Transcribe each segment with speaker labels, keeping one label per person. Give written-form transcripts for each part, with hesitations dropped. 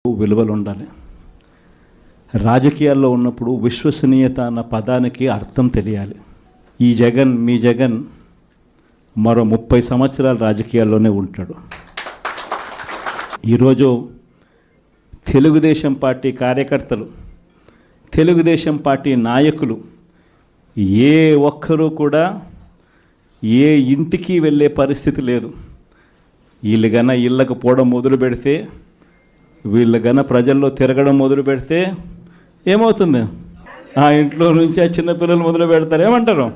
Speaker 1: విలువలు ఉండాలి. రాజకీయాల్లో ఉన్నప్పుడు విశ్వసనీయత అన్న పదానికి అర్థం తెలియాలి. ఈ జగన్, మీ జగన్ మరో 30 సంవత్సరాలు రాజకీయాల్లోనే ఉంటాడు. ఈరోజు తెలుగుదేశం పార్టీ కార్యకర్తలు, తెలుగుదేశం పార్టీ నాయకులు ఏ ఒక్కరూ కూడా ఏ ఇంటికి వెళ్ళే పరిస్థితి లేదు. వీళ్ళు గన ఇళ్ళకు పోవడం మొదలు పెడితే, వీళ్ళు గన ప్రజల్లో తిరగడం మొదలు పెడితే ఏమవుతుంది? ఆ ఇంట్లో నుంచి ఆ చిన్నపిల్లలు మొదలు పెడతారు. ఏమంటారు?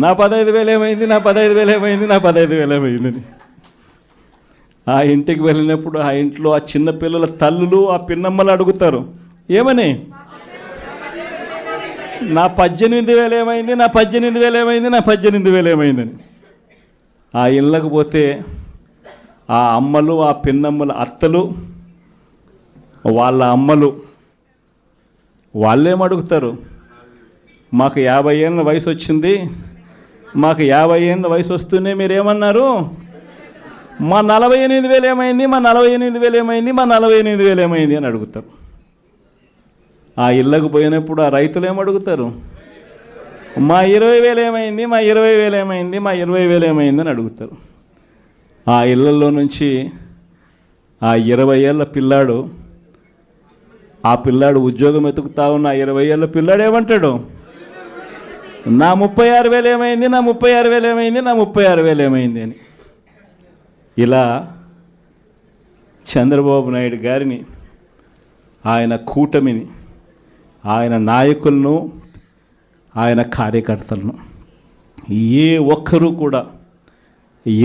Speaker 1: నా 15,000 ఏమైంది, నా 15,000 ఏమైంది, నా 15,000 ఏమైందని. ఆ ఇంటికి వెళ్ళినప్పుడు ఆ ఇంట్లో ఆ చిన్నపిల్లల తల్లులు, ఆ పిన్నమ్మలు అడుగుతారు, ఏమని? నా 18,000 ఏమైంది, నా 18,000 ఏమైంది, నా 18,000 ఏమైందని. ఆ ఇళ్ళకు పోతే ఆ అమ్మలు, ఆ పిన్నమ్మల అత్తలు, వాళ్ళ అమ్మలు వాళ్ళేమడుగుతారు? మాకు 50 ఏళ్ళ వయసు వచ్చింది, మాకు 50 ఏళ్ళ వయసు వస్తూనే మీరేమన్నారు? మా 48,000 ఏమైంది, మా 48,000 ఏమైంది, మా 48,000 ఏమైంది అని అడుగుతారు. ఆ ఇళ్ళకు పోయినప్పుడు ఆ రైతులు ఏమడుగుతారు? మా 20,000 ఏమైంది, మా 20,000 ఏమైంది, మా 20,000 ఏమైంది అని అడుగుతారు. ఆ ఇళ్ళల్లో నుంచి ఆ 20 ఏళ్ళ పిల్లాడు, ఆ పిల్లాడు ఉద్యోగం వెతుకుతా ఉన్న 20 ఏళ్ళ పిల్లాడు ఏమంటాడు? నా 36,000 ఏమైంది, నా 36,000 ఏమైంది, నా 36,000 ఏమైంది అని. ఇలా చంద్రబాబు నాయుడు గారిని, ఆయన కూటమిని, ఆయన నాయకులను, ఆయన కార్యకర్తలను ఏ ఒక్కరూ కూడా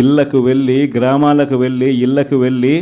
Speaker 1: ఇళ్ళకు వెళ్ళి, గ్రామాలకు వెళ్ళి, ఇళ్ళకు వెళ్ళి